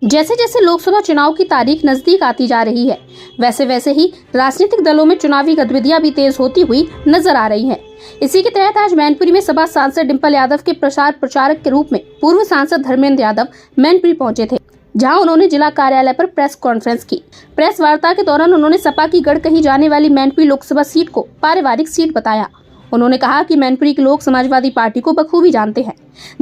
जैसे जैसे लोकसभा चुनाव की तारीख नजदीक आती जा रही है, वैसे वैसे ही राजनीतिक दलों में चुनावी गतिविधियां भी तेज होती हुई नजर आ रही हैं। इसी के तहत आज मैनपुरी में सपा सांसद डिंपल यादव के प्रचार प्रचारक के रूप में पूर्व सांसद धर्मेंद्र यादव मैनपुरी पहुंचे थे, जहां उन्होंने जिला कार्यालय पर प्रेस कॉन्फ्रेंस की। प्रेस वार्ता के दौरान उन्होंने सपा की गढ़ कही जाने वाली मैनपुरी लोकसभा सीट को पारिवारिक सीट बताया। उन्होंने कहा कि मैनपुरी के लोग समाजवादी पार्टी को बखूबी जानते हैं।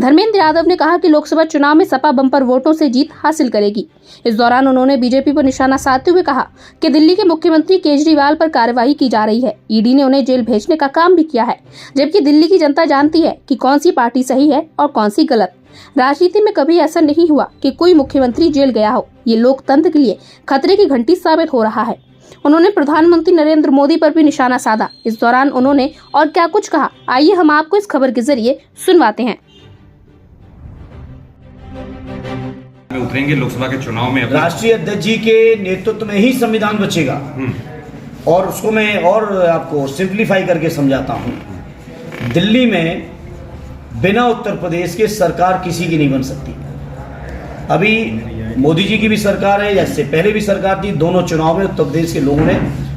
धर्मेंद्र यादव ने कहा कि लोकसभा चुनाव में सपा बम्पर वोटों से जीत हासिल करेगी। इस दौरान उन्होंने बीजेपी पर निशाना साधते हुए कहा कि दिल्ली के मुख्यमंत्री केजरीवाल पर कार्रवाई की जा रही है। ईडी ने उन्हें जेल भेजने का काम भी किया है, जबकि दिल्ली की जनता जानती है कि कौन सी पार्टी सही है और कौन सी गलत। राजनीति में कभी ऐसा नहीं हुआ कि कोई मुख्यमंत्री जेल गया हो। ये लोकतंत्र के लिए खतरे की घंटी साबित हो रहा है। उन्होंने प्रधानमंत्री नरेंद्र मोदी पर भी निशाना साधा। इस दौरान उन्होंने और क्या कुछ कहा, आइए हम आपको इस खबर के जरिए सुनवाते हैं। उतरेंगे लोकसभा के चुनाव में। राष्ट्रीय अध्यक्ष जी के नेतृत्व में ही संविधान बचेगा और उसको मैं और आपको सिंप्लीफाई करके समझाता हूँ। दिल्ली में बिना उत्तर प्रदेश के सरकार किसी की नहीं बन सकती। अभी मोदी जी की भी सरकार है या इससे पहले भी सरकार थी, दोनों चुनाव में उत्तर प्रदेश के लोगों ने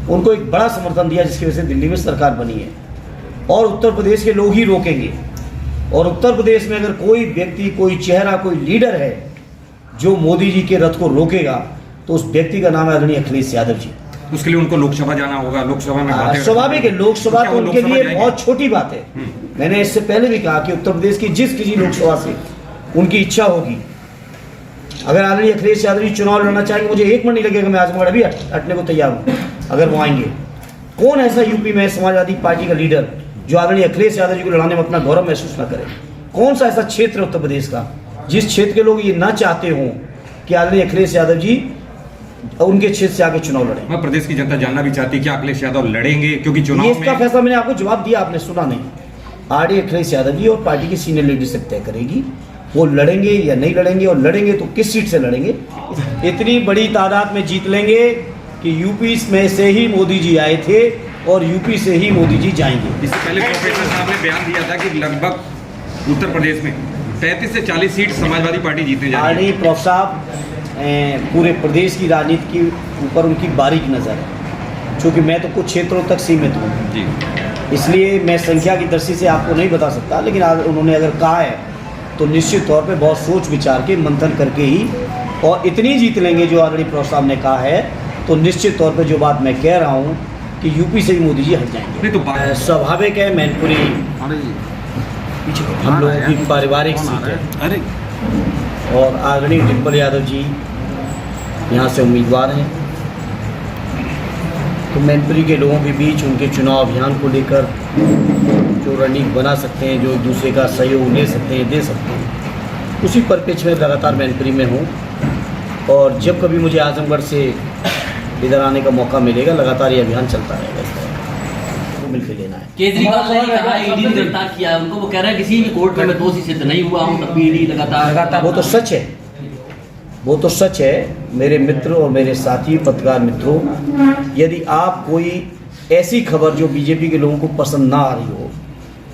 उनको एक बड़ा समर्थन दिया, जिसकी वजह से दिल्ली में सरकार बनी है और उत्तर प्रदेश के लोग ही रोकेंगे। और उत्तर प्रदेश में अगर कोई व्यक्ति, कोई चेहरा, कोई लीडर है जो मोदी जी के रथ को रोकेगा, तो उस व्यक्ति का नाम है आदरणीय अखिलेश यादव जी। उसके लिए उनको लोकसभा जाना होगा। लोकसभा में स्वाभाविक है, लोकसभा तो उनके लिए बहुत छोटी बात है। मैंने इससे पहले भी कहा कि उत्तर प्रदेश की जिस किसी लोकसभा से उनकी इच्छा होगी, अगर आदरणीय अखिलेश यादव जी चुनाव लड़ना चाहेंगे, मुझे एक मिनट नहीं लगेगा, मैं आजमगढ़ अभी हटने को तैयार हूँ अगर वो आएंगे। कौन ऐसा यूपी में समाजवादी पार्टी का लीडर जो आदरणीय अखिलेश यादव जी को लड़ाने में अपना गौरव महसूस न करे? कौन सा ऐसा क्षेत्र है उत्तर प्रदेश का जिस क्षेत्र के लोग ये ना चाहते हों कि आदरणीय अखिलेश यादव जी उनके क्षेत्र से आगे चुनाव लड़े? मैं प्रदेश की जनता जानना भी चाहती है कि अखिलेश यादव लड़ेंगे, क्योंकि चुनाव इसका फैसला मैंने आपको जवाब दिया, आपने सुना नहीं। आरडी अखिलेश यादव जी और पार्टी की सीनियर लीडरशिप तय करेगी वो लड़ेंगे या नहीं लड़ेंगे, और लड़ेंगे तो किस सीट से लड़ेंगे। इतनी बड़ी तादाद में जीत लेंगे कि यूपी में से ही मोदी जी आए थे और यूपी से ही मोदी जी जाएंगे। इससे पहले प्रोफेसर साहब ने बयान दिया था कि लगभग उत्तर प्रदेश में 33 से 40 सीट समाजवादी पार्टी जीतने जा रही है। प्रोफ साहब पूरे प्रदेश की राजनीति के ऊपर उनकी बारीक नज़र है, क्योंकि मैं तो कुछ क्षेत्रों तक सीमित हूँ, इसलिए मैं संख्या की दृष्टि से आपको नहीं बता सकता। लेकिन उन्होंने अगर कहा है तो निश्चित तौर पे बहुत सोच विचार के मंथन करके ही, और इतनी जीत लेंगे जो आदरणीय प्रोफ साहब ने कहा है, तो निश्चित तौर पे जो बात मैं कह रहा हूँ कि यूपी से भी मोदी जी हट जाएंगे। तो स्वाभाविक है, मैनपुरी हम लोगों की पारिवारिक सीट है और आदरणीय डिंपल यादव जी यहाँ से उम्मीदवार हैं। तो मैनपुरी के लोगों के बीच उनके चुनाव अभियान को लेकर जो रणनीति बना सकते हैं, जो एक दूसरे का सहयोग ले सकते हैं, दे सकते हैं, उसी परिप्रेक्ष्य में लगातार मैनपुरी में हूँ। और जब कभी मुझे आजमगढ़ से इधर आने का मौका मिलेगा, लगातार ये अभियान चलता रहेगा। तो मिलकर लेना है। केजरीवाल ने कहा ईडी ने गिरफ्तार किया उनको, वो कह रहा है किसी भी कोर्ट में मैं दोषी सिद्ध नहीं हुआ हूँ, तब भी ईडी लगातार। वो तो सच है, वो तो सच है। मेरे मित्र और मेरे साथी पत्रकार मित्रों, यदि आप कोई ऐसी खबर जो बीजेपी के लोगों को पसंद ना आ रही हो,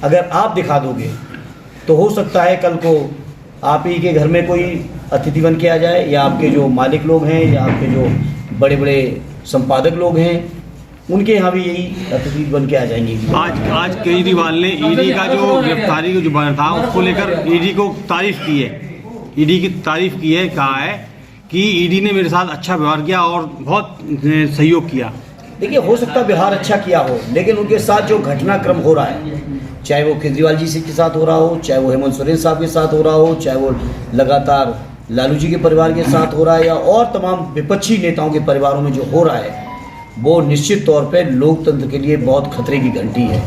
अगर आप दिखा दोगे, तो हो सकता है कल को आप ही के घर में कोई अतिथि बन के आ जाए, या आपके जो मालिक लोग हैं या आपके जो बड़े बड़े संपादक लोग हैं, उनके यहाँ भी यही अतिथि बन के आ जाएंगे। आज केजरीवाल ने ईडी का जो गिरफ्तारी का जो बयान था उसको लेकर ईडी को तारीफ की है, ईडी की तारीफ की है, कहा है कि ईडी ने मेरे साथ अच्छा व्यवहार किया और बहुत सहयोग किया। देखिए, हो सकता है व्यवहार अच्छा किया हो, लेकिन उनके साथ जो घटनाक्रम हो रहा है, चाहे वो केजरीवाल जी के साथ हो रहा हो, चाहे वो हेमंत सोरेन साहब के साथ हो रहा हो, चाहे वो लगातार लालू जी के परिवार के साथ हो रहा है, या और तमाम विपक्षी नेताओं के परिवारों में जो हो रहा है, वो निश्चित तौर पे लोकतंत्र के लिए बहुत खतरे की घंटी है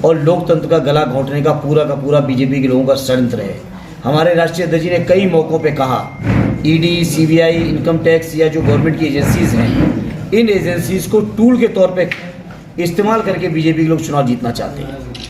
और लोकतंत्र का गला घोंटने का पूरा बीजेपी के लोगों का षड्यंत्र है। हमारे राष्ट्रीय अध्यक्ष जी ने कई मौक़ों पे कहा, ईडी, सीबीआई, इनकम टैक्स या जो गवर्नमेंट की एजेंसीज हैं, इन एजेंसीज को टूल के तौर पे इस्तेमाल करके बीजेपी के लोग चुनाव जीतना चाहते हैं।